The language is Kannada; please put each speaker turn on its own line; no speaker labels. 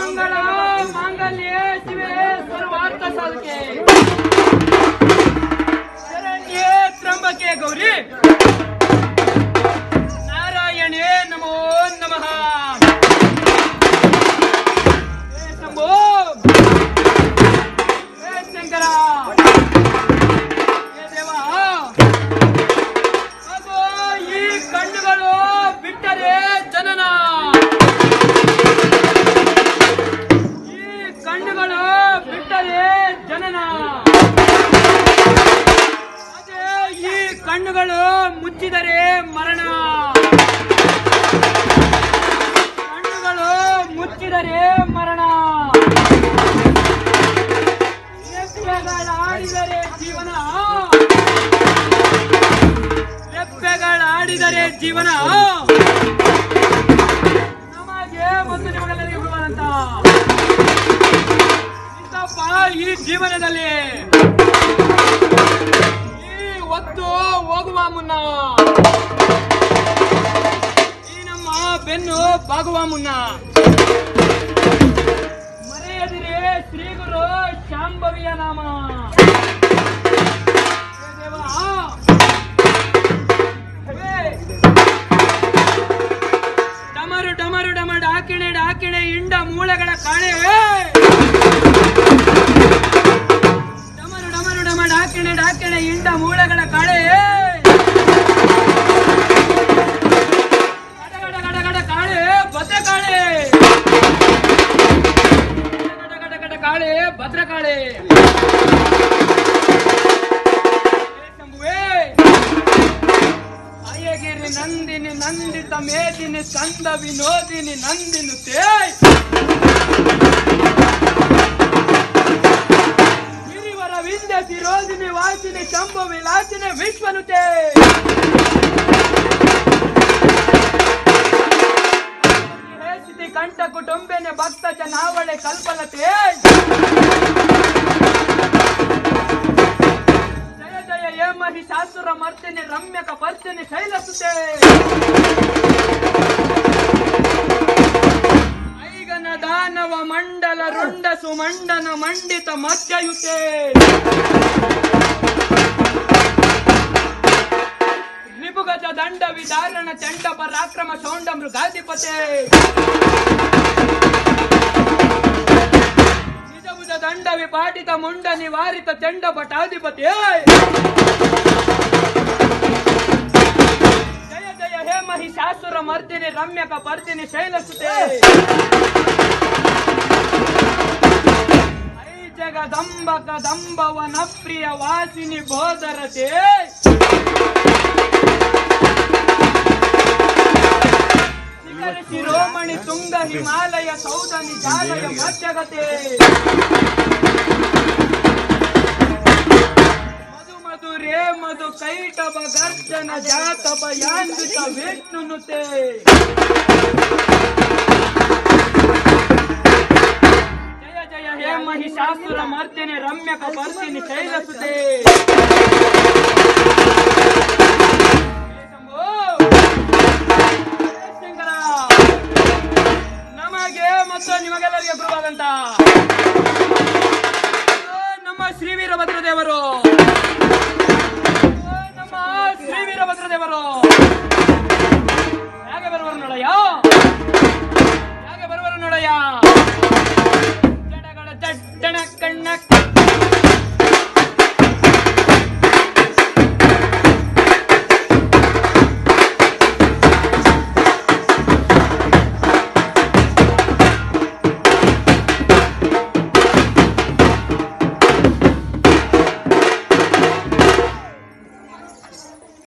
ಮಂಗಳ ಮಾಂಗಲ್ಯ ಶಿವೆ ಸರ್ವಾರ್ಥ ಸಾಧಕೆ ಶರಣ್ಯೇ ತ್ರ್ಯಂಬಕೆ ಗೌರಿ ನಾರಾಯಣೇ ನಮೋ ನಮಃ. ಶಂಭೋ ಶಂಕರ ದೇವ. ಅದು ಈ ಕಣ್ಣುಗಳು ಬಿಟ್ಟರೆ ಜನನ, ಈ ಕಣ್ಣುಗಳು ಬಿಟ್ಟರೆ ಜನನ. ಅದೇ ಈ ಕಣ್ಣುಗಳು ಮುಚ್ಚಿದರೆ ಮರಣ, ಕಣ್ಣುಗಳು ಮುಚ್ಚಿದರೆ ಮರಣ. ರೆಪ್ಪೆಗಳಾಡಿದರೆ ಜೀವನ, ರೆಪ್ಪೆಗಳಾಡಿದರೆ ಜೀವನ ನಮಗೆ ಮತ್ತು ನಿಮಗೆಲ್ಲರಿಗೂ ಬರುವಂತ ಇಂತಪ್ಪ ಈ ಜೀವನದಲ್ಲಿ ಈ ಹೊತ್ತು ಹೋಗುವ ಮುನ್ನ, ಈ ನಮ್ಮ ಬೆನ್ನು ಬಾಗುವ ಮುನ್ನ ಮರೆಯದಿರೇ ಶ್ರೀ ಗುರು ಶಾಂಭವಿಯ ನಾಮ. ದೇವ ಡಮರು ಡಮರು ಡಮ ಡಾಕಿಣೆ ಡಾಕಿಣೆ ಇಂಡ ಮೂಳೆಗಳ ಕಾಣೆ. ಡಮರು ಡಮರು ಡಮ ಡಾಕಿಣೆ ಡಾಕಿಣೆ ಇಂಡ ಮೂಳೆಗಳ ಕಾಳೆ. ಗಡಗಡ ಗಡಗಡ ಕಾಳೆ ಭದ್ರಕಾಳೆ, ಗಡಗಡ ಕಾಳೆ ಭದ್ರಕಾಳೆ. ಅಯ್ಯಗಿರಿ ನಂದಿನಿ ನಂದಿತ ಮೇದಿನಿ ಕಂದ ವಿನೋದಿನಿ ನಂದಿನುತೆ. ಗಿರಿವರ ವಿಂಧ್ಯ ಶಿರೋದಿನಿ ವಾಸಿನಿ ಶಂಭು ವಿಲಾಸಿನಿ ವಿಶ್ವನುತೆ. ಹೇಸಿತಿ ಕಂಠ ಕುಟುಂಬೆನೆ ಭಕ್ತ ಜನಾವಳೆ ಕಲ್ಪಲತೆ. ಜಯ ಜಯ ಹೇ ಮಹಿಷಾಸುರ ಮರ್ದಿನಿ ರಮ್ಯಕ ಪರ್ದಿನಿ ಶೈಲಸುತೆ. ಐಗನ ದಾನವ ಮಂಡಲ ರುಂಡ ಸುಮಂಡನ ಮಂಡಿತ ಮಧ್ಯಯುತೆ. ನಿಬುಗಜ ದಂಡ ವಿದಾರಣ ಚಂಡ ಪರಾಕ್ರಮ ಶೌಂಡ ಮೃಗಾಧಿಪತೆ. ನಿಜಭುಜ ದಂಡ ವಿಪಾಟಿತ ಮುಂಡ ನಿವಾರಿತ ಚಂಡ ಭಟಾಧಿಪತಿ. ಜಯ ಜಯ ಹೇ ಮಹಿಷಾಸುರ ಮರ್ದಿನಿ ರಮ್ಯಕ ಪರ್ದಿನಿ ಶೈಲಸುತೆ. ಐ ಜಗದಂಬಕ ದಂಬವನ ಪ್ರಿಯ ವಾಸಿನಿ ಬೋಧರತೆ. ಶಿಖರ ಶಿರೋಮಣಿ ತುಂಗ ಹಿಮಾಲಯ ಸೌಧನಿ ಜಾಲಯ ಮಧ್ಯಗತೆ. ಮಧು ಮಧು ರೇ ಮಧು ಕೈಟಭ ಗರ್ಜನ ಜಾತಭ ಯಾಂದ್ರಿತ ವಿಷ್ಣುನುತೆ. ಜಯ ಜಯ ಹೇ ಮಹಿಷಾಸುರ ಮರ್ದಿನಿ ರಮ್ಯಕ ಪರ್ದಿನಿ ಶೈಲಸುತೆ. ನಮಗೆ ಮತ್ತು ನಿಮಗೆಲ್ಲರಿಗೆ ಗುರುವಾದಂತ ನಮ್ಮ ಶ್ರೀ ವೀರಭದ್ರ ದೇವರು, ನಮ್ಮ ಶ್ರೀ ವೀರಭದ್ರ ದೇವರು